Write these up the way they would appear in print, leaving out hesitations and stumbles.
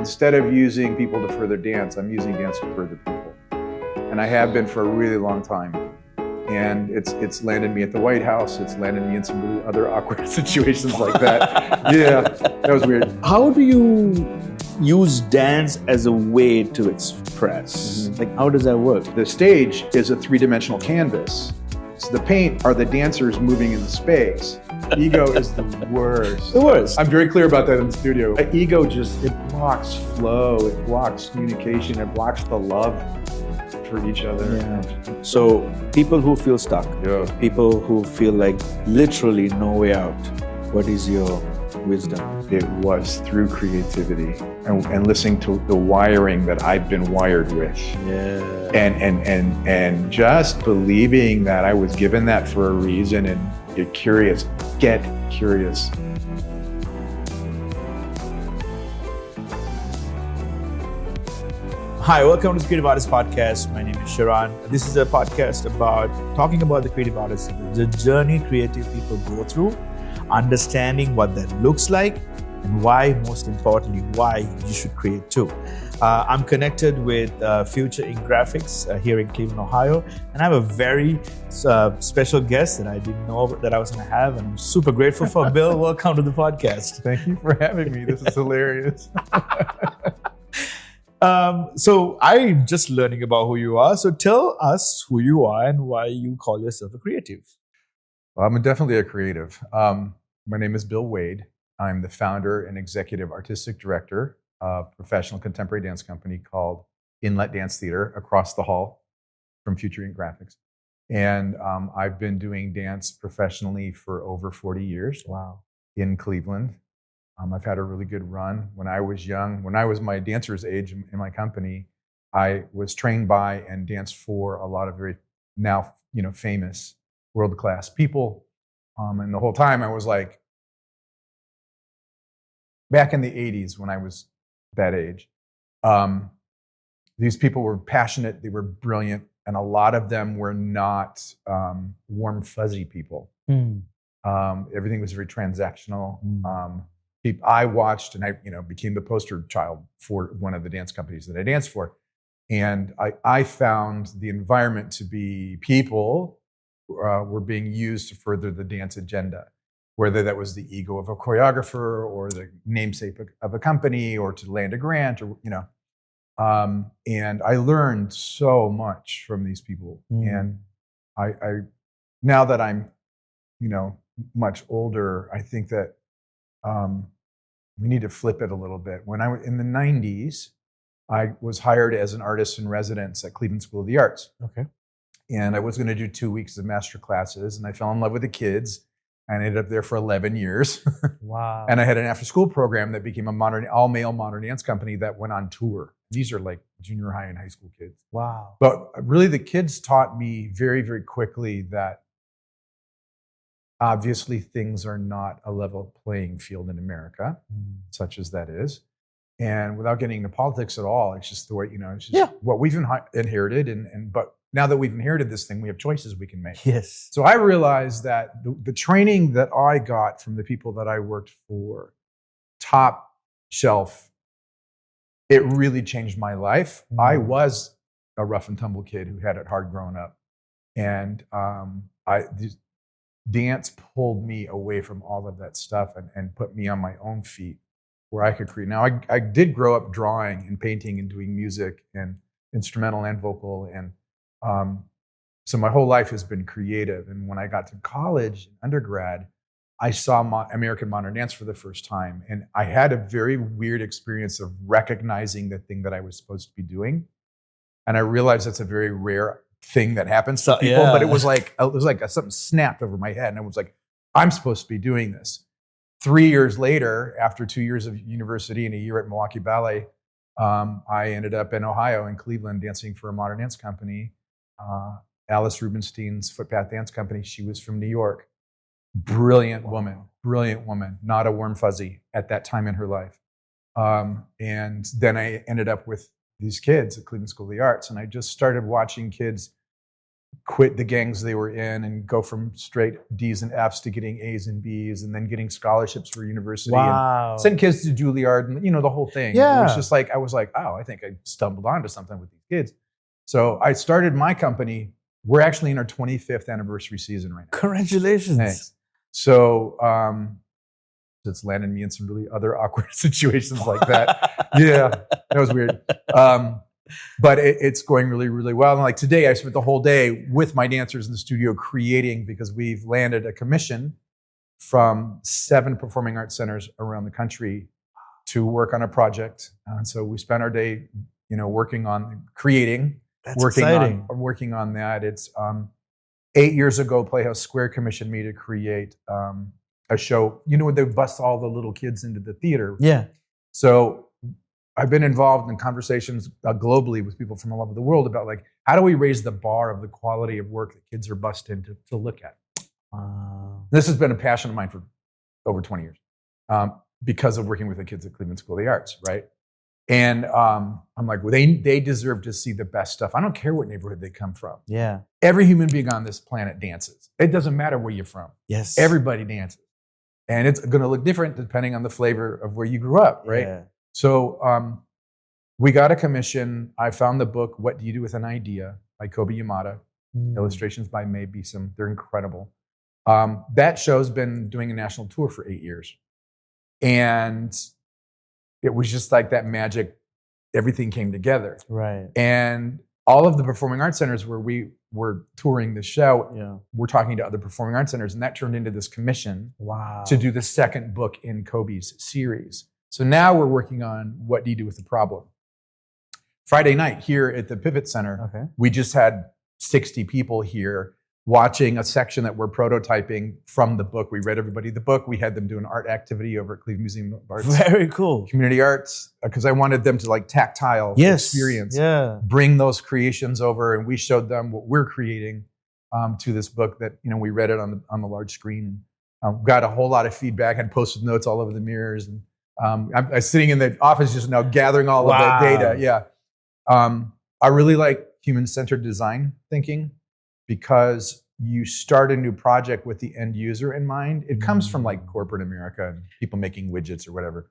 instead of using people to further dance, I'm using dance to further people. And I have been for a really long time. And it's landed me at the White House. It's landed me in some really other awkward situations like that. Yeah, that was weird. How do you use dance as a way to express? Mm-hmm. Like, how does that work? The stage is a three-dimensional canvas. So the paint are the dancers moving in the space. Ego is the worst. The worst. I'm very clear about that in the studio. Ego just, it blocks flow, it blocks communication, it blocks the love for each other. Yeah. So people who feel stuck, people who feel like literally no way out, what is your wisdom? It was through creativity and listening to the wiring that I've been wired with. Yeah. And just believing that I was given that for a reason and get curious. Hi, welcome to the Creative Odyssey Podcast. My name is Sheran. This is a podcast about talking about the Creative Odyssey, the journey creative people go through, understanding what that looks like, and why, most importantly, why you should create too. I'm connected with Future in Graphics here in Cleveland, Ohio, and I have a very special guest that I didn't know that I was going to have, and I'm super grateful for. Bill, welcome to the podcast. Thank you for having me. This is hilarious. So I'm just learning about who you are. So tell us who you are and why you call yourself a creative. Well, I'm definitely a creative. My name is Bill Wade. I'm the founder and executive artistic director of a professional contemporary dance company called Inlet Dance Theatre across the hall from Future in Graphics. And I've been doing dance professionally for over 40 years. Wow. In Cleveland. I've had a really good run. When I was young, when I was my dancer's age in my company, I was trained by and danced for a lot of very now, famous world-class people. And the whole time I was like, back in the 80s when I was that age, these people were passionate, they were brilliant, and a lot of them were not warm, fuzzy people. Everything was very transactional. I watched and I became the poster child for one of the dance companies that I danced for. And I found the environment to be people were being used to further the dance agenda, whether that was the ego of a choreographer or the namesake of a company or to land a grant or, and I learned so much from these people. And I now that I'm, much older, I think that we need to flip it a little bit. When I was in the 90s, I was hired as an artist in residence at Cleveland School of the Arts. Okay. And I was going to do 2 weeks of master classes, and I fell in love with the kids. I ended up there for 11 years. Wow. And I had an after-school program that became a all-male modern dance company that went on tour. These are like junior high and high school kids. Wow. But really, the kids taught me very, very quickly that obviously, things are not a level playing field in America, such as that is. And without getting into politics at all, it's just the way, it's just what we've inherited. But now that we've inherited this thing, we have choices we can make. Yes. So I realized that the training that I got from the people that I worked for, top shelf, it really changed my life. I was a rough and tumble kid who had it hard growing up. And dance pulled me away from all of that stuff and put me on my own feet where I could create. Now, I did grow up drawing and painting and doing music and instrumental and vocal. And so my whole life has been creative. And when I got to college, undergrad, I saw American modern dance for the first time. And I had a very weird experience of recognizing the thing that I was supposed to be doing. And I realized that's a very rare thing that happens to people, but it was like something snapped over my head, and I was like, I'm supposed to be doing this. 3 years later, after 2 years of university and a year at Milwaukee Ballet, I ended up in Ohio, in Cleveland, dancing for a modern dance company, Alice Rubenstein's Footpath Dance Company. She was from New York. Brilliant woman, not a warm fuzzy at that time in her life. And then I ended up with these kids at Cleveland School of the Arts, and I just started watching kids quit the gangs they were in and go from straight D's and F's to getting A's and B's, and then getting scholarships for university. Wow. And send kids to Juilliard, and the whole thing. Yeah. It was just like, I was like, oh, I think I stumbled onto something with these kids. So I started my company. We're actually in our 25th anniversary season right now. Congratulations. Thanks. So it's landed me in some really other awkward situations like that. Yeah, that was weird. But it's going really, really well. And like today, I spent the whole day with my dancers in the studio creating, because we've landed a commission from 7 performing arts centers around the country to work on a project. And so we spent our day, working on creating. That's exciting. Working on that. It's 8 years ago, Playhouse Square commissioned me to create a show. Where they bust all the little kids into the theater. Yeah. So I've been involved in conversations globally with people from all over the world about like, how do we raise the bar of the quality of work that kids are bussed in to look at? This has been a passion of mine for over 20 years because of working with the kids at Cleveland School of the Arts, right? And I'm like, well, they deserve to see the best stuff. I don't care what neighborhood they come from. Yeah. Every human being on this planet dances. It doesn't matter where you're from. Yes. Everybody dances. And it's going to look different depending on the flavor of where you grew up, right? Yeah. So we got a commission. I found the book, What Do You Do With an Idea by Kobe Yamada. Illustrations by Mae Beeson. They're incredible. That show's been doing a national tour for 8 years. And it was just like that magic, everything came together. Right. And all of the performing arts centers where we were touring the show, we're talking to other performing arts centers, and that turned into this commission to do the second book in Kobe's series. So now we're working on What Do You Do With the Problem? Friday night here at the Pivot Center, we just had 60 people here watching a section that we're prototyping from the book. We read everybody the book. We had them do an art activity over at Cleveland Museum of Arts. Very cool. Community arts, because I wanted them to like tactile experience. Yeah. Bring those creations over, and we showed them what we're creating to this book that, we read it on the large screen. Got a whole lot of feedback, had Post-it notes all over the mirrors. And I'm sitting in the office just now gathering all of that data. Yeah. I really like human-centered design thinking, because you start a new project with the end user in mind. It comes from like corporate America and people making widgets or whatever.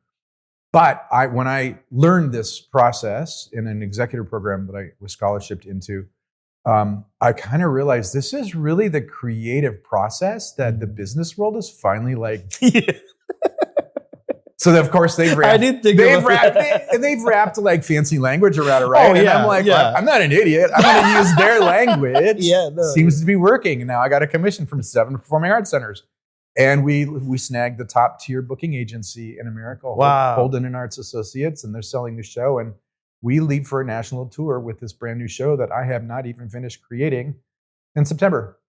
But when I learned this process in an executive program that I was scholarshiped into, I kind of realized this is really the creative process that the business world is finally like. So of course they've wrapped like fancy language around it, right? And I'm like, well, I'm not an idiot. I'm going to use their language. Seems to be working. And now I got a commission from 7 performing arts centers, and we snagged the top tier booking agency in America, Holden and Arts Associates, and they're selling the show. And we leave for a national tour with this brand new show that I have not even finished creating in September.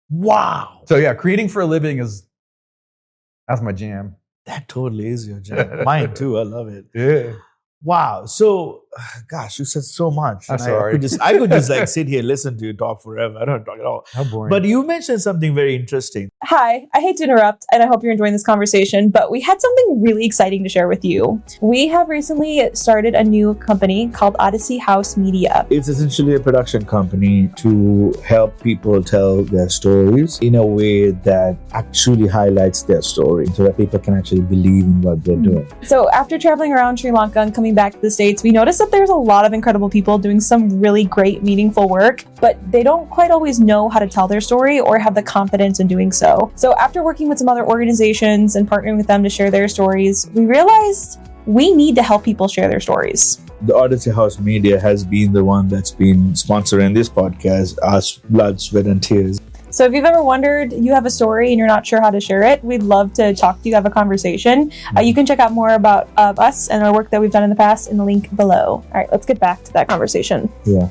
Wow! So yeah, creating for a living that's my jam. That totally is your jam. Mine too. I love it. Yeah. Wow. So, gosh, you said so much. I'm sorry. I could just like sit here and listen to you talk forever. I don't talk at all. How boring. But you mentioned something very interesting. Hi, I hate to interrupt, and I hope you're enjoying this conversation, but we had something really exciting to share with you. We have recently started a new company called Odyssey House Media. It's essentially a production company to help people tell their stories in a way that actually highlights their story so that people can actually believe in what they're doing. So after traveling around Sri Lanka and coming back to the States, we noticed that there's a lot of incredible people doing some really great, meaningful work, but they don't quite always know how to tell their story or have the confidence in doing so. So after working with some other organizations and partnering with them to share their stories, we realized we need to help people share their stories. The Odyssey House Media has been the one that's been sponsoring this podcast, us blood, sweat, and tears. So if you've ever wondered, you have a story and you're not sure how to share it, we'd love to talk to you, have a conversation. You can check out more about us and our work that we've done in the past in the link below. All right, let's get back to that conversation. Yeah. All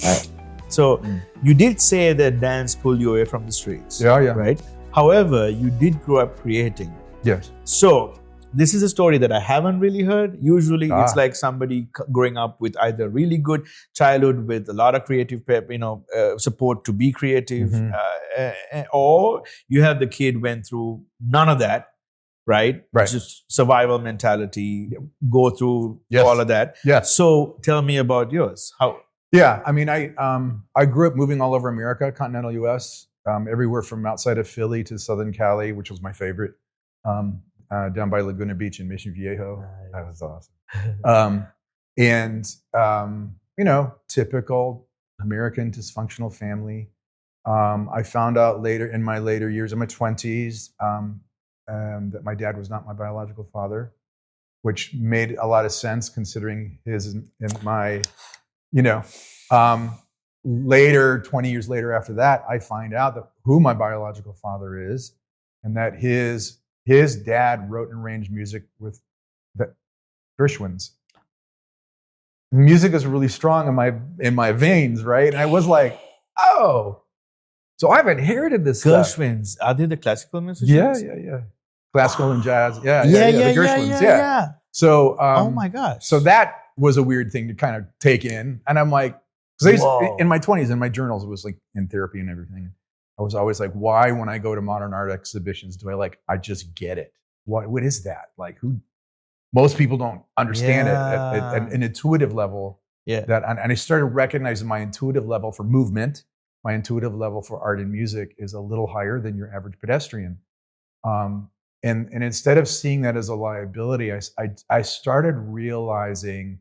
right. So you did say that dance pulled you away from the streets. Yeah. Right? However, you did grow up creating. Yes. So this is a story that I haven't really heard. Usually it's like somebody growing up with either really good childhood with a lot of creative support to be creative, or you have the kid went through none of that, right? Just survival mentality, go through all of that. Yes. So tell me about yours. How? Yeah, I mean, I grew up moving all over America, continental U.S., everywhere from outside of Philly to Southern Cali, which was my favorite, down by Laguna Beach in Mission Viejo. Nice. That was awesome. Typical American dysfunctional family. I found out later in my later years, in my 20s, that my dad was not my biological father, which made a lot of sense considering his and my, later, 20 years later after that, I find out that who my biological father is, and that his dad wrote and arranged music with the Gershwins. Music is really strong in my veins, right? And I was like, oh, so I've inherited this stuff. Gershwins, are they the classical musicians? Yeah. Classical and jazz. Yeah. The Gershwins. Yeah. So, oh my gosh. So that was a weird thing to kind of take in. And I'm like, because in my 20s, in my journals, it was like in therapy and everything. I was always like, why, when I go to modern art exhibitions, do I just get it? What is that? Like, most people don't understand it at an intuitive level. Yeah. And I started recognizing my intuitive level for movement, my intuitive level for art and music is a little higher than your average pedestrian. And instead of seeing that as a liability, I started realizing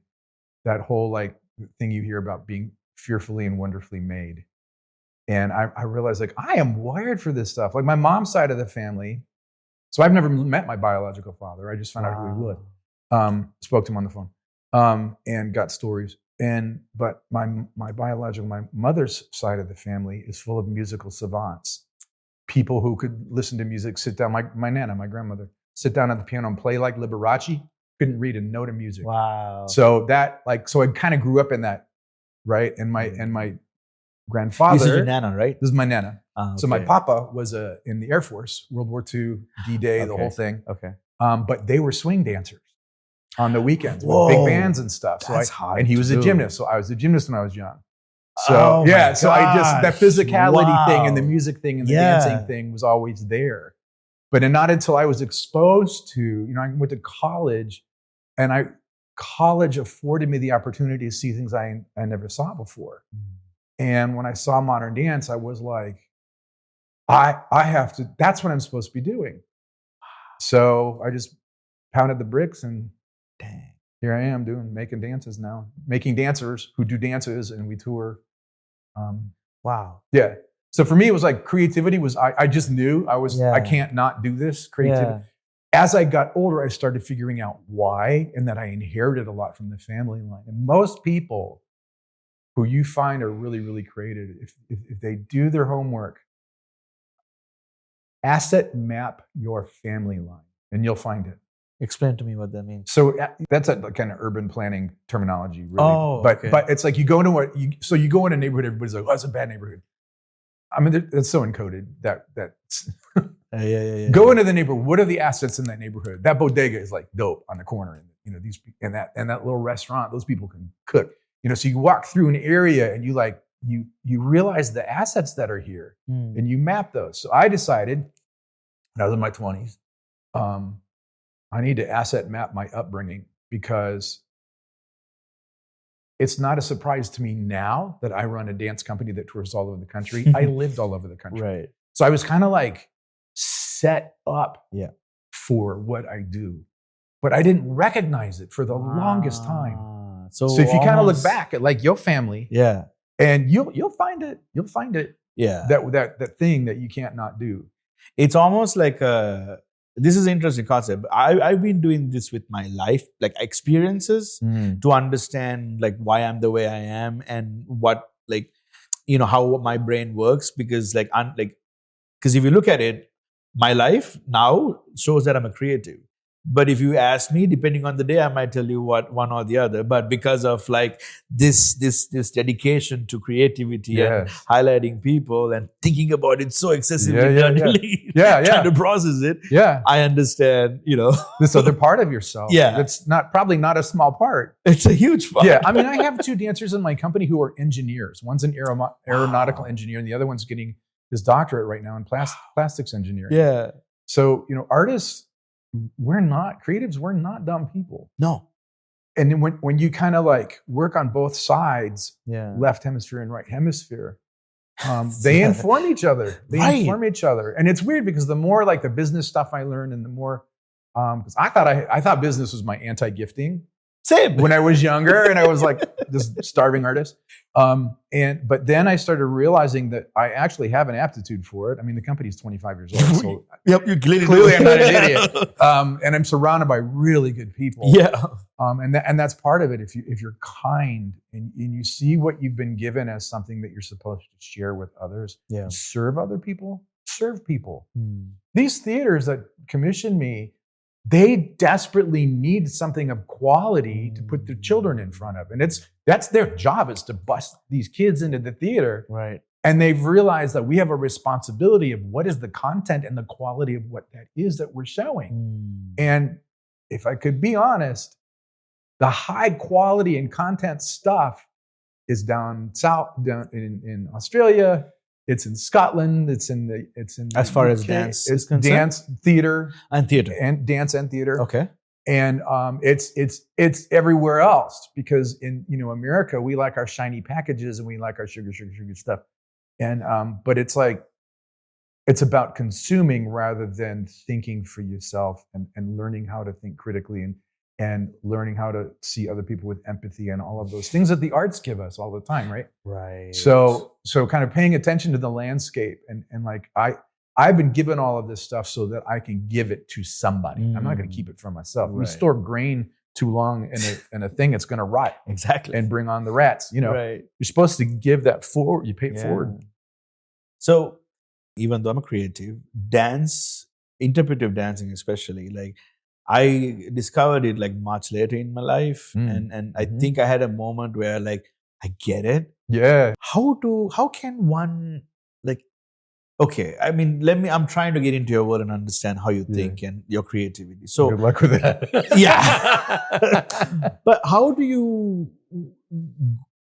that whole like thing you hear about being fearfully and wonderfully made. And I realized like I am wired for this stuff. Like my mom's side of the family. So I've never met my biological father. I just found out who he was. Spoke to him on the phone and got stories. But my mother's side of the family is full of musical savants. People who could listen to music, sit down. My nana, my grandmother, sit down at the piano and play like Liberace. Couldn't read a note of music. Wow. So I kind of grew up in that, right? And my grandfather. This is your nana, right? This is my nana. Okay. So my papa was in the Air Force, World War II, D-Day, the whole thing. Okay. But they were swing dancers on the weekends Whoa. with big bands and stuff. That's hard and he was to a do. gymnast. So I was a gymnast when I was young. So Oh my so I just, that gosh. physicality thing Wow. and the music thing and the Yeah. dancing thing was always there. But not until I was exposed to, I went to college and college afforded me the opportunity to see things I never saw before. And when I saw modern dance, I was like, I have to, that's what I'm supposed to be doing. So I just pounded the bricks and Dang. here I am making dances now, making dancers who do dances, and we tour. Wow. Yeah. So for me, it was like creativity was, I just knew I can't not do this creativity. Yeah. As I got older, I started figuring out why, and that I inherited a lot from the family line. And most people who you find are really, really creative, if they do their homework, asset map your family line, and you'll find it. Explain to me what that means. So that's a kind of urban planning terminology, really. Oh, but okay. but it's like you go into you go in a neighborhood, everybody's like, oh, it's a bad neighborhood. I mean, that's so encoded that Yeah. go into the neighborhood. What are the assets in that neighborhood? That bodega is like dope on the corner, and these and that little restaurant. Those people can cook. So you walk through an area and you realize the assets that are here, and you map those. So I decided when I was in my 20s, I need to asset map my upbringing, because it's not a surprise to me now that I run a dance company that tours all over the country. I lived all over the country. Right. So I was kind of like set up for what I do, but I didn't recognize it for the longest time. So if you kind of look back at like your family, and you'll find it. You'll find it. Yeah. That thing that you can't not do. It's almost like this is an interesting concept. I've been doing this with my life, like experiences, to understand like why I'm the way I am and what how my brain works. Because because if you look at it, my life now shows that I'm a creative. But if you ask me, depending on the day, I might tell you what one or the other. But because of like this dedication to creativity and highlighting people and thinking about it so excessively nerdily, trying to process it, I understand, this other part of yourself. Yeah. That's probably not a small part. It's a huge part. Yeah. I mean, I have two dancers in my company who are engineers. One's an aeronautical engineer, and the other one's getting his doctorate right now in plastics engineering. Yeah. So, artists, we're not dumb people. No. and then when you kind of like work on both sides, Yeah. left hemisphere and right hemisphere, they inform each other. They inform each other. And it's weird because the more like the business stuff I learned and the more, because I thought business was my anti-gifting. Same. When I was younger and I was like this starving artist. But then I started realizing that I actually have an aptitude for it. I mean, the company's 25 years old. So Yep, you clearly I'm not an idiot. And I'm surrounded by really good people. Yeah. And that's part of it. If you're kind and you see what you've been given as something that you're supposed to share with others, Yeah. serve other people, serve people. Mm. These theaters that commission me, they desperately need something of quality to put their children in front of. And that's their job, is to bust these kids into the theater. Right. And they've realized that we have a responsibility of what is the content and the quality of what that is that we're showing. Mm. And if I could be honest, the high quality and content stuff is down south, down in Australia. It's in Scotland. It's in the As far as UK. dance It's is concerned? dance, theater, And theater. and dance and theater. Okay. And it's everywhere else, because in America we like our shiny packages and we like our sugar stuff. And but it's like it's about consuming rather than thinking for yourself and learning how to think critically and learning how to see other people with empathy and all of those things that the arts give us all the time, right? Right. So kind of paying attention to the landscape and like I've been given all of this stuff so that I can give it to somebody. I'm not going to keep it for myself. We Right. store grain too long in a thing, it's going to rot Exactly. and bring on the rats. Right. You're supposed to give that forward. You pay it Yeah. forward. So even though I'm a creative, dance, interpretive dancing especially, like I discovered it like much later in my life. Mm. And I Mhm. think I had a moment where like I get it. Yeah. How can one like, okay, I mean, I'm trying to get into your world and understand how you Yeah. think and your creativity. So Good luck with that. yeah. But how do you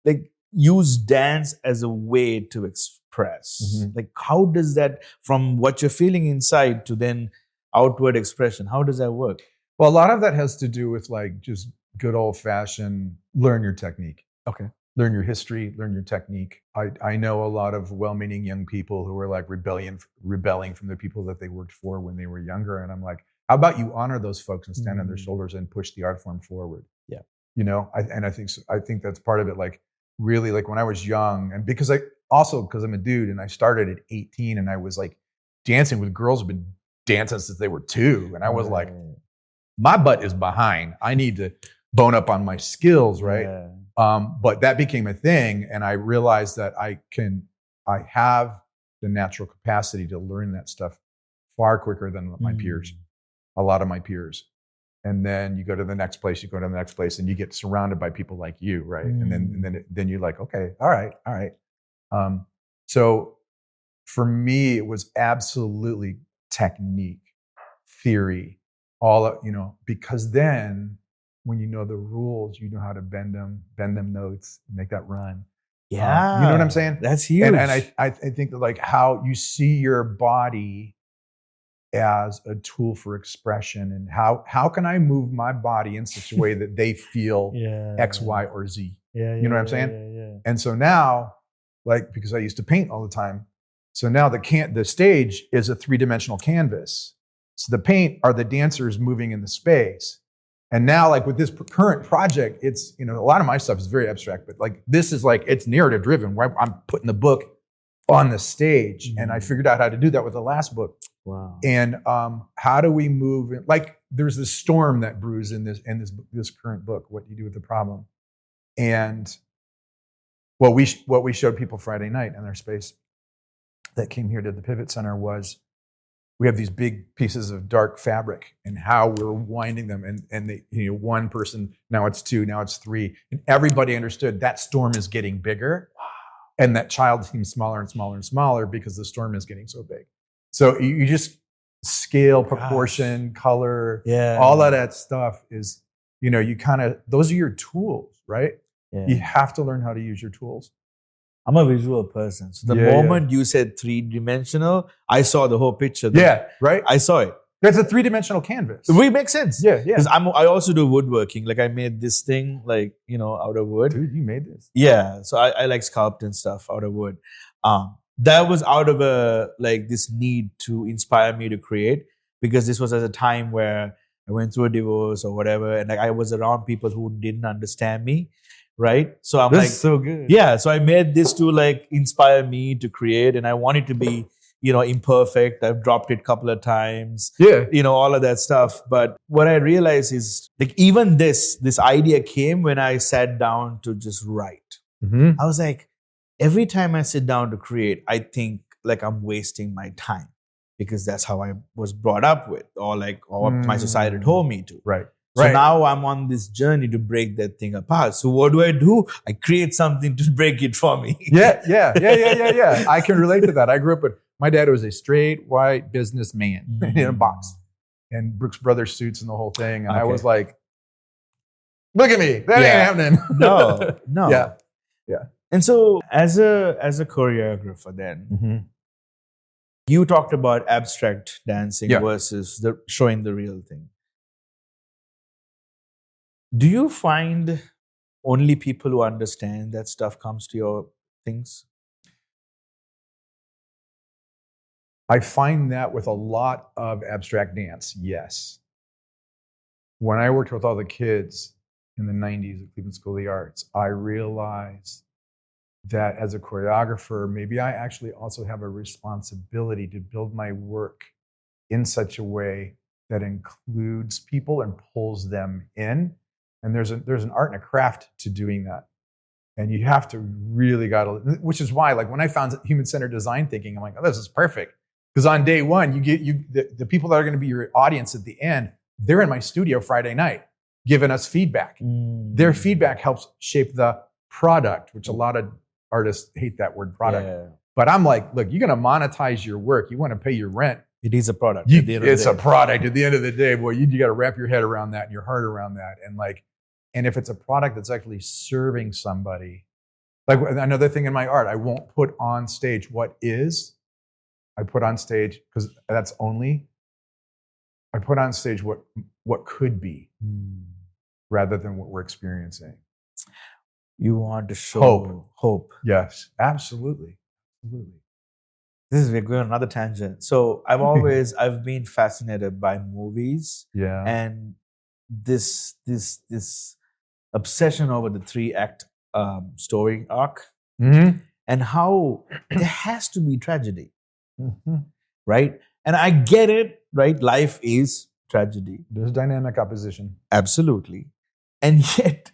like use dance as a way to express? Mhm. Like how does that, from what you're feeling inside to then outward expression, how does that work? Well, a lot of that has to do with like just good old fashioned learn your technique. Okay. Learn your history, learn your technique. I know a lot of well-meaning young people who are like rebelling from the people that they worked for when they were younger. And I'm like, how about you honor those folks and stand on their shoulders and push the art form forward? Yeah. I think that's part of it. Like really, like when I was young, and because I'm a dude and I started at 18 and I was like dancing with girls who've been dancing since they were 2. And I was like, my butt is behind. I need to bone up on my skills, right? Yeah. But that became a thing, and I realized that I have the natural capacity to learn that stuff far quicker than my peers, a lot of my peers. And then you go to the next place, and you get surrounded by people like you, right? And then you're like, okay, all right. So for me, it was absolutely technique, theory, because then when you know the rules, you know how to bend them notes, make that run. Yeah. You know what I'm saying? That's huge. And I think that like how you see your body as a tool for expression, and how can I move my body in such a way that they feel X, Y, or Z. You know what I'm saying? Yeah. And so now, like, because I used to paint all the time, so now the stage is a 3-dimensional canvas. So the paint are the dancers moving in the space. And now, like with this current project, it's, a lot of my stuff is very abstract, but like this is like, it's narrative driven, where I'm putting the book on the stage. And I figured out how to do that with the last book. Wow. And how do we move it? Like there's this storm that brews in this current book, What Do You Do With the Problem? And what we showed people Friday night in our space that came here to the Pivot Center was, we have these big pieces of dark fabric and how we're winding them. And they, one person, now it's 2, now it's 3. And everybody understood that storm is getting bigger. Wow. And that child seems smaller and smaller and smaller because the storm is getting so big. So you just scale, proportion, color, all of that stuff is, you kind of, those are your tools, right? Yeah. You have to learn how to use your tools. I'm a visual person. So the moment you said 3-dimensional, I saw the whole picture. Yeah, right? I saw it. That's a 3-dimensional canvas. We make sense. Yeah, yeah. Because I also do woodworking. Like I made this thing, like, out of wood. Dude, you made this. Yeah. So I like sculpt and stuff out of wood. That was out of this need to inspire me to create, because this was at a time where I went through a divorce or whatever, and like I was around people who didn't understand me, right? So I'm This is so good. yeah. So I made this to like inspire me to create, and I want it to be, imperfect. I've dropped it a couple of times, Yeah. all of that stuff. But what I realized is like even this idea came when I sat down to just write. Mm-hmm. I was like, every time I sit down to create, I think like I'm wasting my time, because that's how I was brought up with, or my society told me to. Right. So Right. now I'm on this journey to break that thing apart. So what do? I create something to break it for me. Yeah. I can relate to that. I grew up with, my dad was a straight white businessman in a box, and Brooks Brothers suits and the whole thing. And I Okay. was like, look at me. That Yeah. ain't happening. No. Yeah. And so as a choreographer then, Mm-hmm. you talked about abstract dancing Yeah. versus showing the real thing. Do you find only people who understand that stuff comes to your things? I find that with a lot of abstract dance, yes. When I worked with all the kids in the 90s at Cleveland School of the Arts, I realized that as a choreographer, maybe I actually also have a responsibility to build my work in such a way that includes people and pulls them in. And there's an art and a craft to doing that. And you have to really which is why, like when I found human-centered design thinking, I'm like, oh, this is perfect. Because on day one, the people that are going to be your audience at the end, they're in my studio Friday night giving us feedback. Their feedback helps shape the product, which a lot of artists hate that word product. Yeah. But I'm like, look, you're going to monetize your work. You want to pay your rent. It is a product. It's a product at the end of the day. Boy, you got to wrap your head around that and your heart around that. And if it's a product that's actually serving somebody, like another thing in my art, I won't put on stage what is. I put on stage, because that's only, I put on stage what could be rather than what we're experiencing. You want to show hope. Yes, absolutely. Absolutely. We're going on another tangent. So I've been fascinated by movies. Yeah. And this obsession over the 3-act story arc, Mm-hmm. and how there has to be tragedy, Mm-hmm. right? And I get it, right? Life is tragedy. There's dynamic opposition. Absolutely. And yet,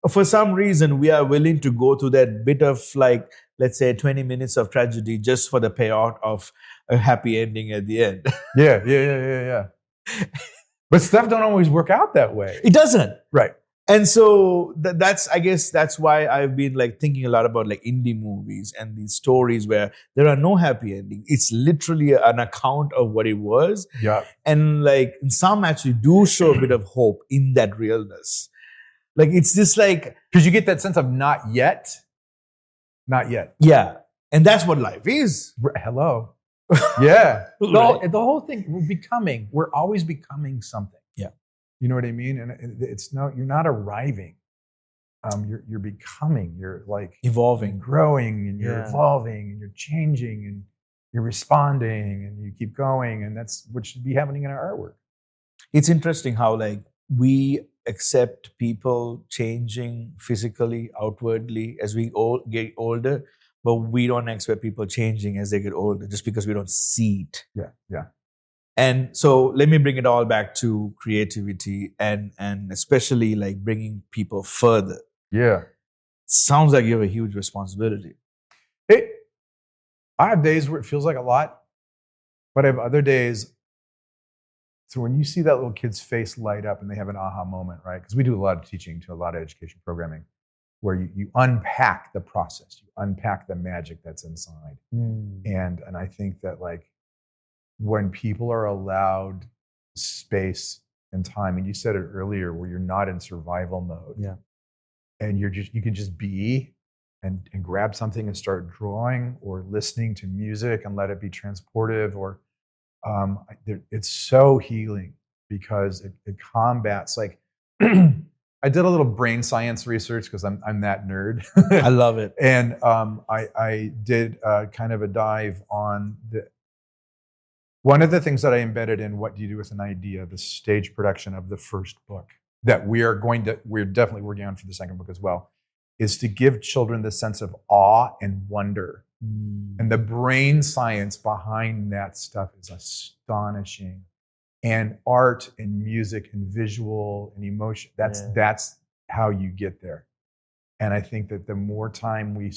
for some reason, we are willing to go through that bit of like, let's say 20 minutes of tragedy just for the payout of a happy ending at the end. Yeah. But stuff don't always work out that way. It doesn't. Right. And so I guess that's why I've been like thinking a lot about like indie movies and these stories where there are no happy ending. It's literally an account of what it was. Yeah. And like some actually do show a bit of hope in that realness. Like it's just like, Because you get that sense of not yet. Not yet. yeah. And that's what life is. Hello. Yeah. Right. The whole thing, we're always becoming something. Yeah. You know what I mean? And you're not arriving. You're becoming, you're like Evolving. growing, and you're Yeah. evolving, and you're changing, and you're responding, and you keep going. And that's what should be happening in our artwork. It's interesting how like we accept people changing physically, outwardly as we all get older, but we don't expect people changing as they get older just because we don't see it. Yeah. And so let me bring it all back to creativity and especially like bringing people further. Yeah. Sounds like you have a huge responsibility. I have days where it feels like a lot, but I have other days. So when you see that little kid's face light up and they have an aha moment, right? Because we do a lot of teaching to a lot of education programming where you unpack the process, you unpack the magic that's inside. And I think that like when people are allowed space and time, and you said it earlier, where you're not in survival mode. Yeah. And you can just be and grab something and start drawing or listening to music and let it be transportive, or it's so healing because it combats like. I did a little brain science research because I'm that nerd. I love it. And I did kind of a dive on one of the things that I embedded in What Do You Do With an Idea, the stage production of the first book that we're definitely working on for the second book as well, is to give children the sense of awe and wonder. And the brain science behind that stuff is astonishing. And art and music and visual and emotion, that's how you get there. And I think that the more time we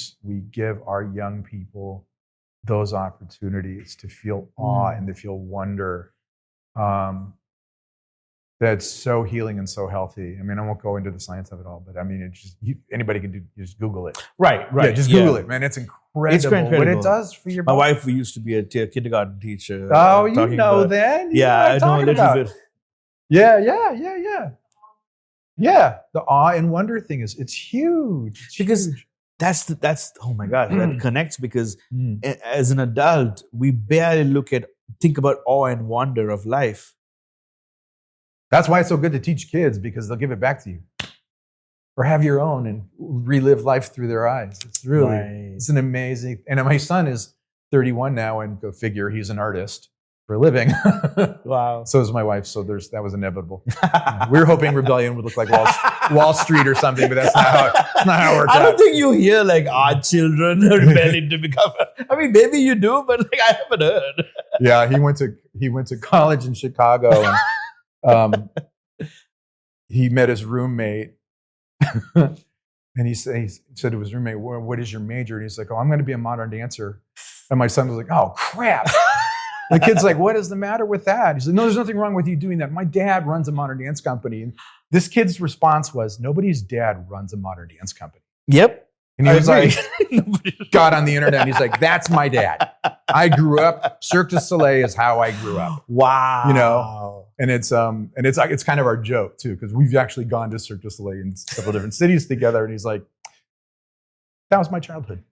give our young people those opportunities to feel awe and to feel wonder, that's so healing and so healthy. I mean, I won't go into the science of it all, but I mean, it's just anybody can do. Just Google it. Right. Yeah, just Google it, man. It's incredible what it does for your My body. wife used to be a kindergarten teacher. Oh, you know then? Yeah, I know a little bit. Yeah. The awe and wonder thing it's huge. It's Because huge. that's oh my God, that connects because as an adult, we barely think about awe and wonder of life. That's why it's so good to teach kids, because they'll give it back to you. Or have your own and relive life through their eyes. It's really, it's an amazing, and my son is 31 now, and go figure, he's an artist for a living. Wow. So is my wife, so that was inevitable. We were hoping Rebellion would look like Wall Street or something, but that's not how it worked out. I don't think you hear like our children rebelling to become. I mean, maybe you do, but like I haven't heard. Yeah, he went to college in Chicago, and he met his roommate, and he said to his roommate, "What is your major?" And he's like, "Oh, I'm going to be a modern dancer." And my son was like, "Oh, crap." The kid's like, "What is the matter with that?" He's like, "No, there's nothing wrong with you doing that. My dad runs a modern dance company." And this kid's response was, "Nobody's dad runs a modern dance company." Yep. And he was like, got on the internet, and he's like, "That's my dad. I grew up, Cirque du Soleil is how I grew up." Wow. You know? And it's kind of our joke too, because we've actually gone to Cirque du Soleil in several different cities together. And he's like, "That was my childhood."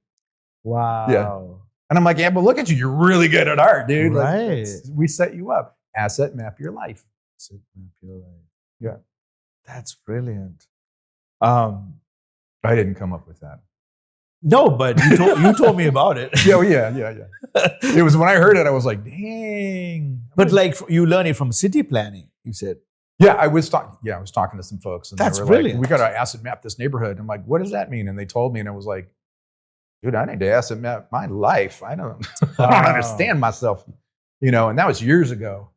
Wow. Yeah. And I'm like, "Yeah, but look at you. You're really good at art, dude." Right. Like, we set you up. Asset map your life. Asset map your life. Yeah. That's brilliant. I didn't come up with that. No, but you told me about it. Yeah. It was when I heard it, I was like, "Dang!" But like you learn it from city planning. You said. Yeah, I was talking to some folks, and That's they were brilliant. like, "We got to asset map this neighborhood." I'm like, "What does that mean?" And they told me, and I was like, "Dude, I need to asset map my life. I don't understand myself, you know." And that was years ago.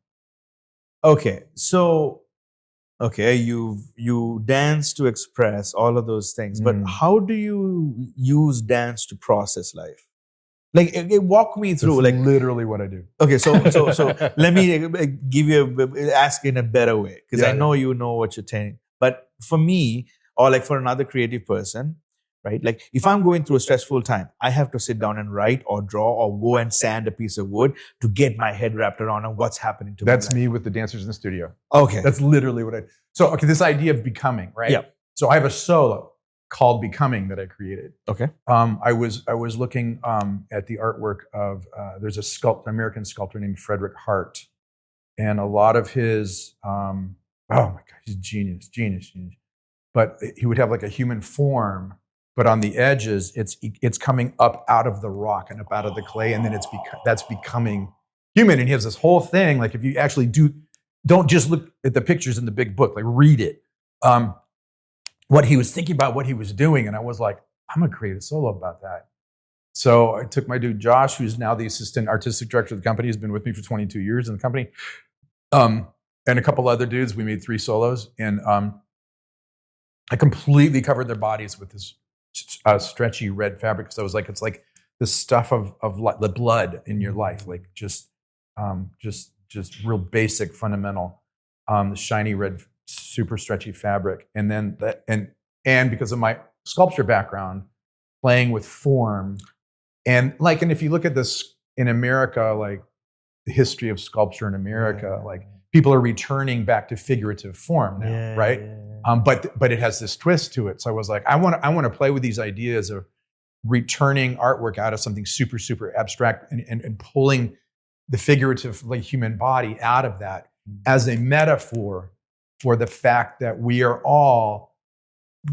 Okay, so you dance to express all of those things, but how do you use dance to process life? Like, walk me through. That's like literally what I do. Okay, so let me give you ask in a better way, because I know you know what you're saying. But for me, or like for another creative person, right? Like if I'm going through a stressful time, I have to sit down and write or draw or go and sand a piece of wood to get my head wrapped around on what's happening to me. That's me with the dancers in the studio. Okay. That's literally what I. So this idea of becoming, right? Yeah. So I have a solo called "Becoming" that I created. Okay. I was looking at the artwork of there's a American sculptor named Frederick Hart, and a lot of his oh my God, he's genius. But he would have like a human form, but on the edges it's coming up out of the rock and up out of the clay, and then that's becoming human. And he has this whole thing, like if you actually don't just look at the pictures in the big book, like read it. What he was thinking about, what he was doing, and I was like, I'm gonna create a solo about that. So I took my dude Josh, who's now the assistant artistic director of the company, he's been with me for 22 years in the company, and a couple other dudes. We made 3 solos, and I completely covered their bodies with this stretchy red fabric, because I was like, it's like the stuff of the blood in your life, like just real basic, fundamental, the shiny red, super stretchy fabric. And then and because of my sculpture background, playing with form, and if you look at this in America, like the history of sculpture in America, like people are returning back to figurative form now, right? But it has this twist to it. So I was like, I want to play with these ideas of returning artwork out of something super, super abstract and pulling the figurative like human body out of that as a metaphor for the fact that we are all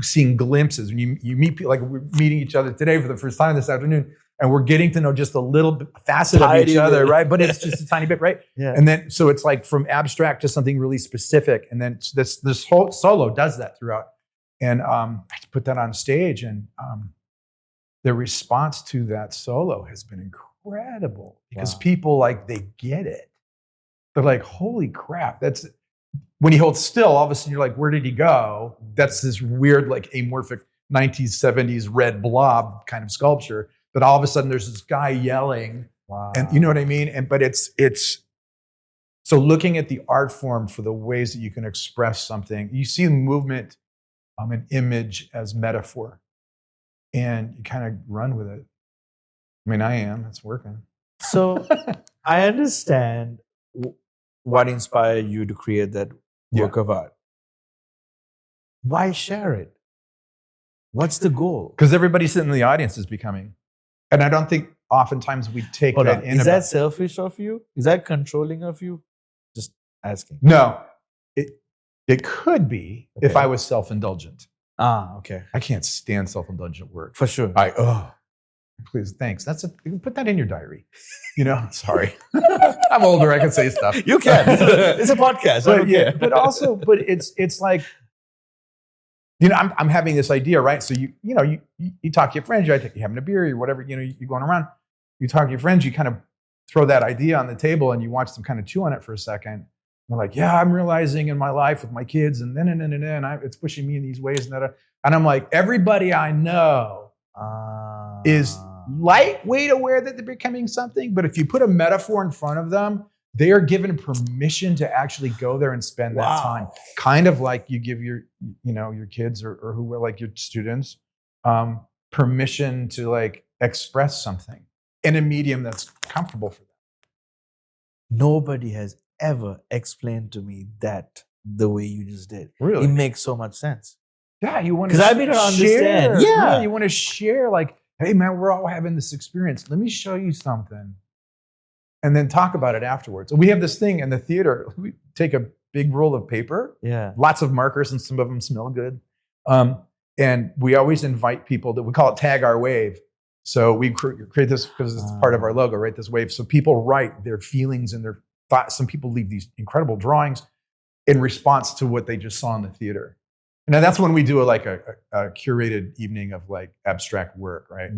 seeing glimpses. When you meet people, like we're meeting each other today for the first time this afternoon, and we're getting to know just a little facet of each other, right? But it's just a tiny bit, right? Yeah. And then, so it's like from abstract to something really specific. And then this whole solo does that throughout. And I put that on stage, and the response to that solo has been incredible because people like, they get it. They're like, holy crap, that's, when he holds still, all of a sudden you're like, where did he go? That's this weird, like amorphic 1970s red blob kind of sculpture. But all of a sudden there's this guy yelling. Wow. And you know what I mean? But it's so looking at the art form for the ways that you can express something, you see movement, an image as metaphor, and you kind of run with it. I mean, I am, it's working. So I understand what inspired you to create that work of art. Why share it? What's the goal? Because everybody sitting in the audience is becoming. And I don't think oftentimes we take that in. Is that selfish of you? Is that controlling of you? Just asking. No, it could be if I was self-indulgent. Okay. I can't stand self-indulgent work. For sure. Please, thanks. You can put that in your diary. Sorry. I'm older. I can say stuff. You can. It's a podcast. But it's like, I'm having this idea, right? So you talk to your friends, you're having a beer or whatever, you're going around, you talk to your friends, you kind of throw that idea on the table and you watch them kind of chew on it for a second. They're like, yeah, I'm realizing in my life with my kids and it's pushing me in these ways and I'm like, everybody I know is lightweight aware that they're becoming something, but if you put a metaphor in front of them, they are given permission to actually go there and spend that time. Kind of like you give your kids or who are like your students permission to like express something in a medium that's comfortable for them. Nobody has ever explained to me that the way you just did. Really? It makes so much sense. Yeah, you want to because I've been to understand. Yeah, you want to share like, hey man, we're all having this experience. Let me show you something. And then talk about it afterwards. We have this thing in the theater. We take a big roll of paper, lots of markers, and some of them smell good. And we always invite people we call it Tag Our Wave. So we create this because it's part of our logo, right? This wave. So people write their feelings and their thoughts. Some people leave these incredible drawings in response to what they just saw in the theater. Now that's when we do a curated evening of like abstract work, right?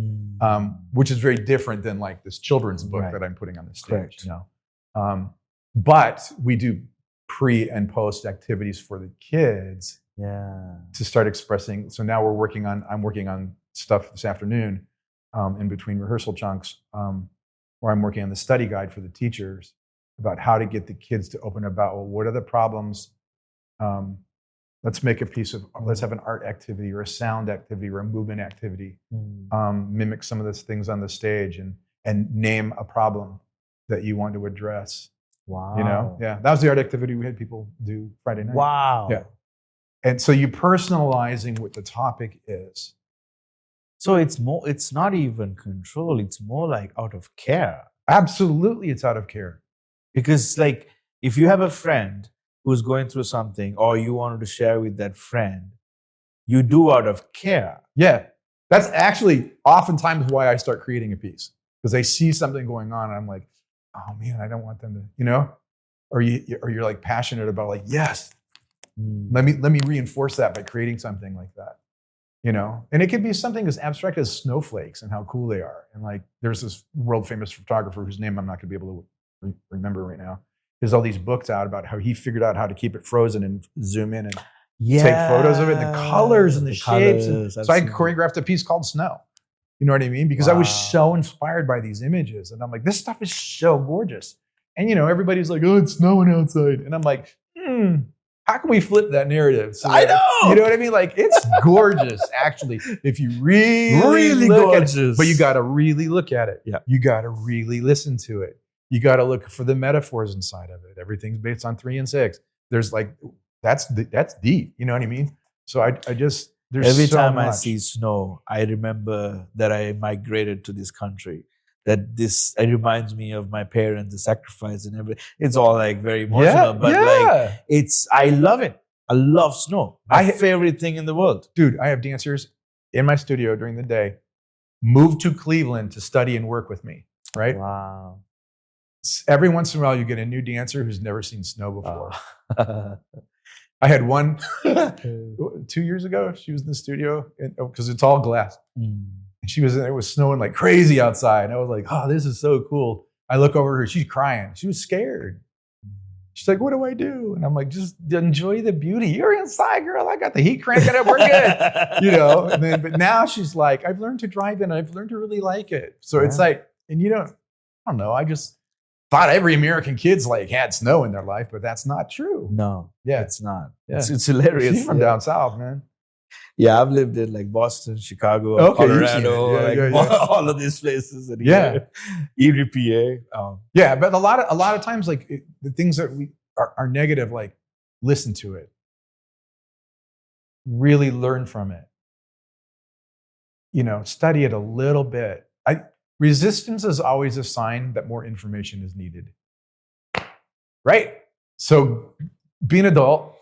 Which is very different than like this children's book that I'm putting on the stage. But we do pre and post activities for the kids to start expressing. So now I'm working on stuff this afternoon in between rehearsal chunks where I'm working on the study guide for the teachers about how to get the kids to open about, well, what are the problems? Let's make let's have an art activity or a sound activity or a movement activity. Mimic some of those things on the stage and name a problem that you want to address. Wow. That was the art activity we had people do Friday night. Wow. Yeah. And so you personalizing what the topic is. So it's not even control. It's more like out of care. Absolutely. It's out of care. Because like if you have a friend who's going through something or you wanted to share with that friend, you do out of care. Yeah. That's actually oftentimes why I start creating a piece. Because I see something going on and I'm like, oh man, I don't want them to, or you're like passionate about like, yes, let me reinforce that by creating something like that. And it could be something as abstract as snowflakes and how cool they are. And like, there's this world famous photographer whose name I'm not gonna be able to remember right now. There's all these books out about how he figured out how to keep it frozen and zoom in and take photos of it, and the colors and the shapes. So I choreographed a piece called Snow. You know what I mean? Because I was so inspired by these images. And I'm like, this stuff is so gorgeous. And everybody's like, oh, it's snowing outside. And I'm like, how can we flip that narrative? So I know. You know what I mean? Like, it's gorgeous, actually. If you really look at it. But you got to really look at it. Yeah. You got to really listen to it. You got to look for the metaphors inside of it. Everything's based on 3 and 6. There's like, that's deep. You know what I mean? So I just, there's every so time much. I see snow, I remember that I migrated to this country. it reminds me of my parents, the sacrifice and everything. It's all like very emotional, but like I love it. I love snow. My favorite thing in the world. Dude, I have dancers in my studio during the day, move to Cleveland to study and work with me, right? Wow. Every once in a while, you get a new dancer who's never seen snow before. I had one 2 years ago. She was in the studio because it's all glass. And it was snowing like crazy outside. And I was like, oh, this is so cool. I look over her, she's crying. She was scared. She's like, what do I do? And I'm like, just enjoy the beauty. You're inside, girl. I got the heat cranking up. We're good. But now she's like, I've learned to drive in. I've learned to really like it. So it's like, and I don't know. I just thought every American kid's like had snow in their life, but that's not true. No, yeah, it's not. Yeah. It's hilarious. She's from down south, man. Yeah, I've lived in like Boston, Chicago, Colorado, all of these places. And Erie, PA. Yeah, but a lot of times, like the things that we are negative, like listen to it, really learn from it. Study it a little bit. Resistance is always a sign that more information is needed. Right? So be an adult,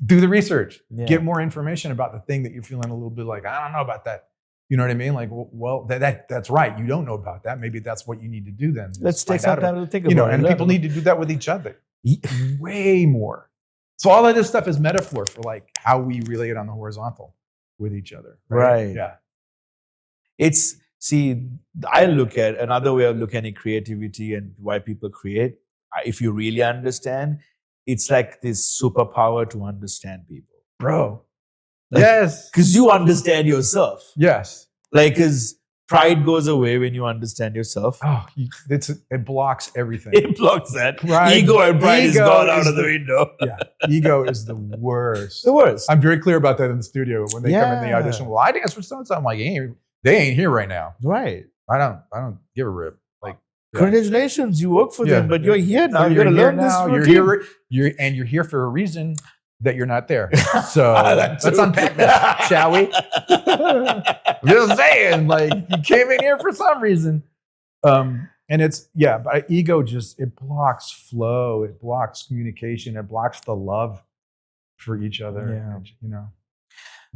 do the research, get more information about the thing that you're feeling a little bit like, I don't know about that. You know what I mean? Like, well, that's right. You don't know about that. Maybe that's what you need to do then. Let's take some time to think about it. And people need to do that with each other. Way more. So all of this stuff is metaphor for like how we relate on the horizontal with each other. Right. Yeah. I look at another way of looking at creativity and why people create. If you really understand, it's like this superpower to understand people. Bro. Yes. Because you understand yourself. Yes. Like, because pride goes away when you understand yourself. Oh, it blocks everything. It blocks that. Ego and pride is gone out of the window. Yeah. Ego is the worst. The worst. I'm very clear about that in the studio. When they come in the audition, well, I dance for so-and-so. I'm like, they ain't here right now. Right. I don't give a rip. Like, congratulations, you work for them, but you're here now. You're gonna learn this routine. You're here for a reason that you're not there. So let's unpack that, shall we? Just saying, like you came in here for some reason. And but ego it blocks flow, it blocks communication, it blocks the love for each other. Yeah.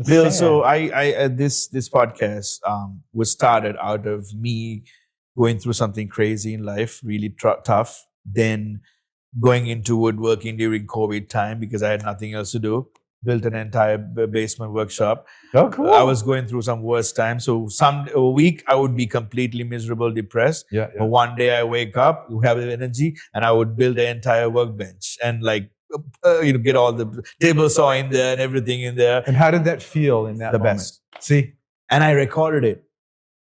Bill, so I this podcast was started out of me going through something crazy in life, really tough. Then going into woodworking during COVID time because I had nothing else to do. Built an entire basement workshop. Oh, cool. I was going through some worst time. So a week I would be completely miserable, depressed. Yeah. But one day I wake up, have the energy, and I would build an entire workbench and get all the table saw in there and everything in there. And how did that feel in that moment? Best. See? And I recorded it.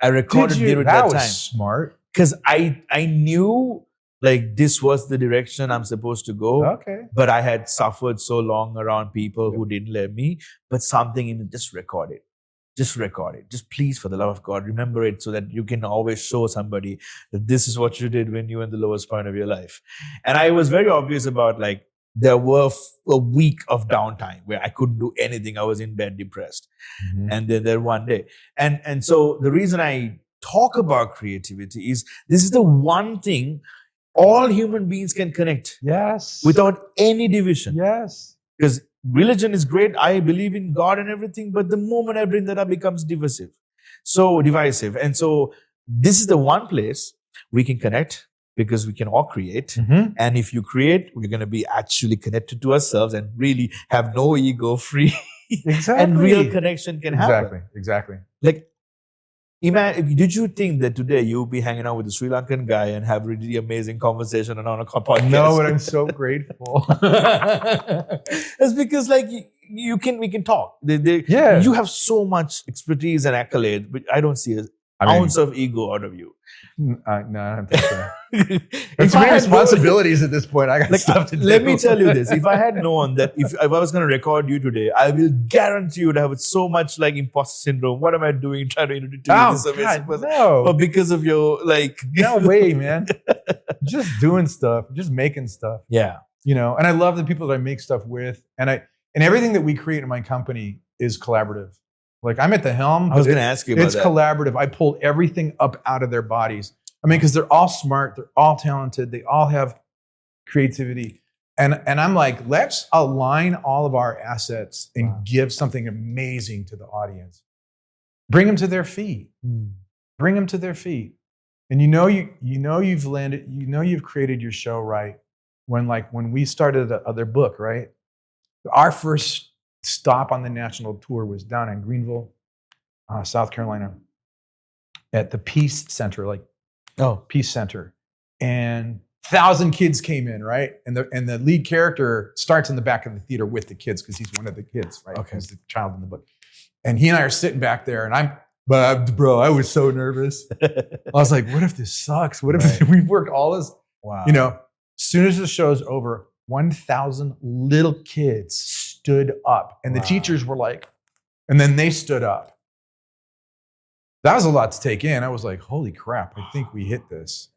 I recorded it at that time. That was smart. Because I knew like this was the direction I'm supposed to go. Okay. But I had suffered so long around people who didn't let me. But something in it, just record it. Just record it. Just please, for the love of God, remember it so that you can always show somebody that this is what you did when you were in the lowest point of your life. And I was very obvious about like, there were a week of downtime where I couldn't do anything. I was in bed, depressed. Mm-hmm. And then there one day. And so the reason I talk about creativity is this is the one thing all human beings can connect. Yes. Without any division. Yes. Because religion is great. I believe in God and everything. But the moment I bring that up, it becomes divisive. And so this is the one place we can connect. Because we can all create. Mm-hmm. And if you create, we're going to be actually connected to ourselves and really have no ego free. Exactly. And real connection can happen. Exactly. Like, did you think that today you'll be hanging out with a Sri Lankan guy and have really amazing conversation and on a podcast? No, but I'm so grateful. It's because like we can talk. You have so much expertise and accolade, but I don't see an ounce of ego out of you. No, I don't think so. It's many responsibilities at this point. I got stuff to do. Let me tell you this. If I had known that if I was going to record you today, I will guarantee you would have so much like imposter syndrome. What am I doing trying to introduce this amazing person? No. But because of your like... No way, man. Just doing stuff. Just making stuff. Yeah. And I love the people that I make stuff with. And everything that we create in my company is collaborative. Like I'm at the helm. I was going to ask you about that. It's collaborative. I pulled everything up out of their bodies. I mean, because they're all smart, they're all talented, they all have creativity. And I'm like, let's align all of our assets and give something amazing to the audience. Bring them to their feet. Bring them to their feet. And you've landed, you've created your show right when we started the other book, right? Our first stop on the national tour was down in Greenville, South Carolina, at the Peace Center, Peace Center. And 1,000 kids came in, right? And the lead character starts in the back of the theater with the kids because he's one of the kids, right? Okay. He's the child in the book. And he and I are sitting back there, and I was so nervous. I was like, what if this sucks? What if we've worked all this? Wow. As soon as the show's over, 1,000 little kids stood up, and the teachers were like, and then they stood up. That was a lot to take in. I was like, holy crap, I think we hit this.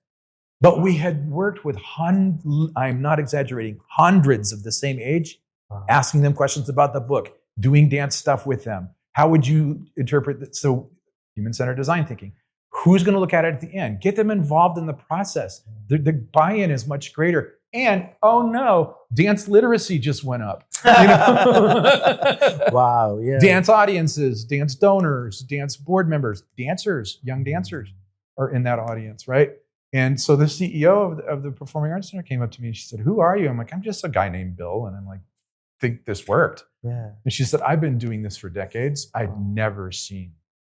But we had worked with I'm not exaggerating, hundreds of the same age, asking them questions about the book, doing dance stuff with them. How would you interpret that? So human-centered design thinking. Who's going to look at it at the end? Get them involved in the process. The buy-in is much greater. And, oh no, dance literacy just went up. Wow, yeah. Dance audiences, dance donors, dance board members, dancers, young dancers are in that audience, right? And so the CEO of the Performing Arts Center came up to me and she said, who are you? I'm like, I'm just a guy named Bill. And I'm like, think this worked. Yeah. And she said, I've been doing this for decades. I'd never seen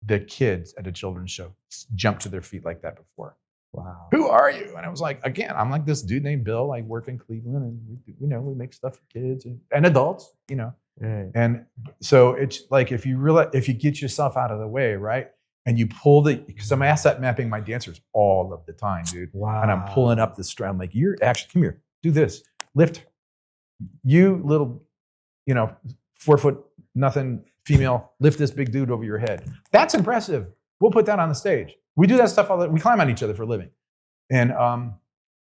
the kids at a children's show jump to their feet like that before. Wow. Who are you? And I was like, again, I'm like this dude named Bill. I work in Cleveland, and we make stuff for kids and adults, Right. And so it's like if you get yourself out of the way, right? And you pull because I'm asset mapping my dancers all of the time, dude. Wow. And I'm pulling up the strap. I'm like, you're actually, come here, do this, lift. You little, 4 foot nothing female, lift this big dude over your head. That's impressive. We'll put that on the stage. We do that stuff all the time. We climb on each other for a living. And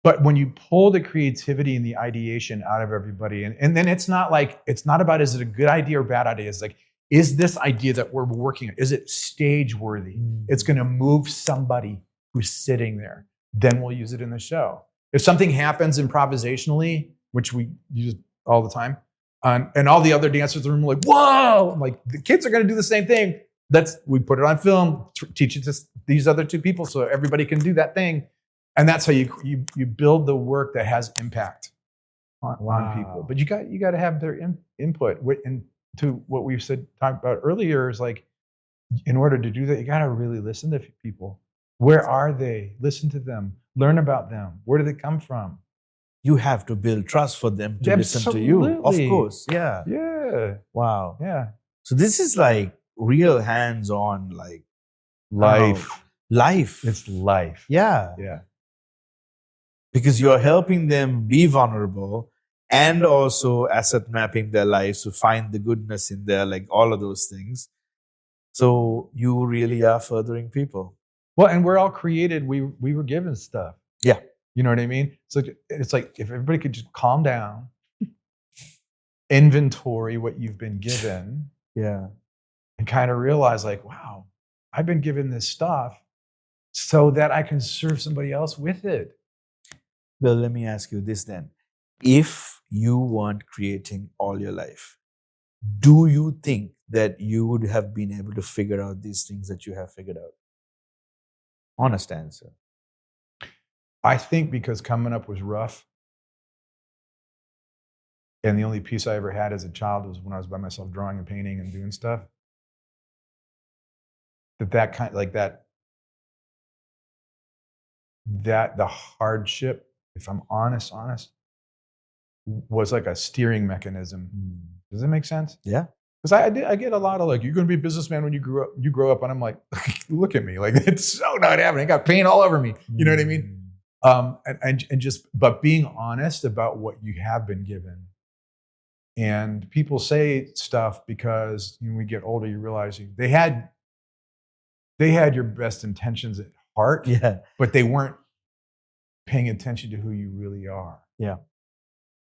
but when you pull the creativity and the ideation out of everybody, and then it's not about is it a good idea or bad idea? It's like, is this idea that we're working on, is it stage worthy? It's going to move somebody who's sitting there. Then we'll use it in the show. If something happens improvisationally, which we use all the time, and all the other dancers in the room are like, whoa, I'm like, the kids are going to do the same thing. We put it on film, teach it to these other two people so everybody can do that thing. And that's how you build the work that has impact on people. But you got to have their input. And to what we've talked about earlier is like, in order to do that, you got to really listen to people. Where are they? Listen to them. Learn about them. Where do they come from? You have to build trust for them to listen to you. Of course. Yeah. Yeah. Wow. Yeah. So this is like real hands-on, like life. Life. It's life. Yeah. Yeah. Because you're helping them be vulnerable and also asset mapping their lives to find the goodness in there, like all of those things. So you really are furthering people. Well, and we're all created. We were given stuff. Yeah. You know what I mean? So it's like if everybody could just calm down, inventory what you've been given. Yeah. And kind of realize like, wow, I've been given this stuff so that I can serve somebody else with it. Well, let me ask you this then. If you weren't creating all your life, do you think that you would have been able to figure out these things that you have figured out? Honest answer. I think because coming up was rough. And the only peace I ever had as a child was when I was by myself drawing and painting and doing stuff. The hardship, if I'm honest, was like a steering mechanism. Does that make sense? Yeah. Because I get a lot of like, you're going to be a businessman when you grow up, and I'm like, look at me, like it's so not happening. I got paint all over me. You know what I mean? But being honest about what you have been given. And people say stuff because when we get older, you realize they had your best intentions at heart, but they weren't paying attention to who you really are. Yeah.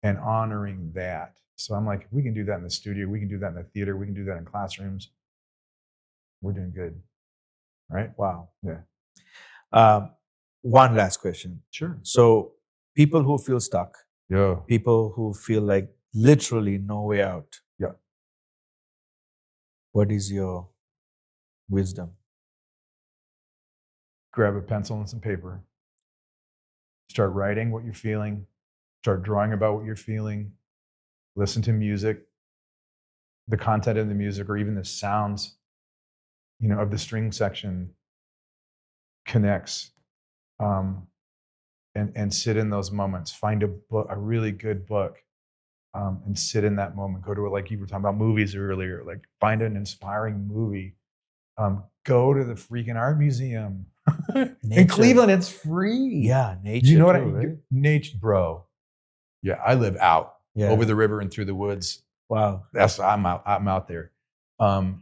And honoring that. So I'm like, if we can do that in the studio, we can do that in the theater, we can do that in classrooms, we're doing good. Right? Wow. Yeah. One last question. Sure. So people who feel stuck, Yeah. people who feel like literally no way out. Yeah. What is your wisdom? Grab a pencil and some paper. Start writing what you're feeling. Start drawing about what you're feeling. Listen to music, the content of the music, or even the sounds, of the string section connects. And sit in those moments. Find a book, a really good book, and sit in that moment. Go to it, like you were talking about movies earlier. Like find an inspiring movie. Go to the freaking art museum in Cleveland. It's free. Yeah, nature. You know what right? Nature, bro. Yeah, I live out over the river and through the woods. Wow, I'm out there.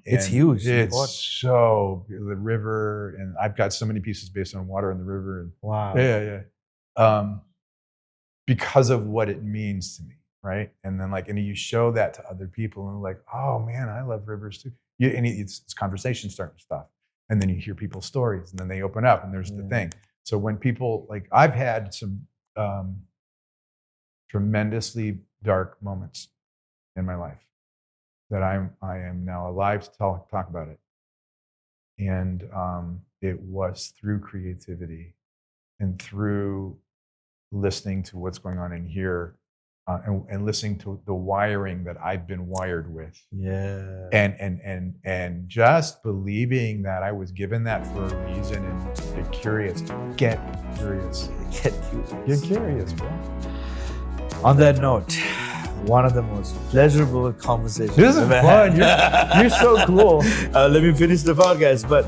It's huge. It's so the river, and I've got so many pieces based on water in the river. And wow. Yeah. Because of what it means to me, right? And then and you show that to other people, and they're like, oh man, I love rivers too. And it's conversation starting stuff, and then you hear people's stories, and then they open up, and there's the thing. So when people I've had some tremendously dark moments in my life that I am now alive to talk about it, and it was through creativity and through listening to what's going on in here, and listening to the wiring that I've been wired with. Yeah. And just believing that I was given that for a reason, and get curious. Get curious. Get curious, bro. On that note, one of the most pleasurable conversations. This is fun. You're so cool. Let me finish the podcast. But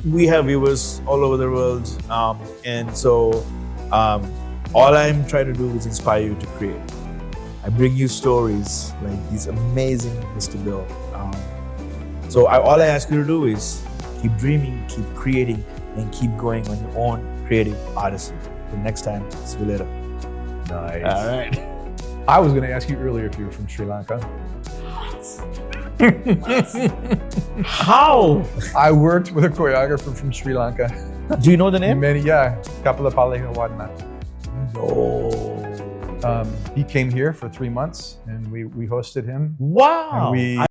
we have viewers all over the world, and so all I'm trying to do is inspire you to create. I bring you stories like these amazing Mr. Bill. So all I ask you to do is keep dreaming, keep creating, and keep going on your own creative odyssey. Till next time, see you later. Nice. All right. I was going to ask you earlier if you were from Sri Lanka. How? I worked with a choreographer from Sri Lanka. Do you know the name? Kapila Palehawadna. No. He came here for 3 months, and we hosted him. Wow. And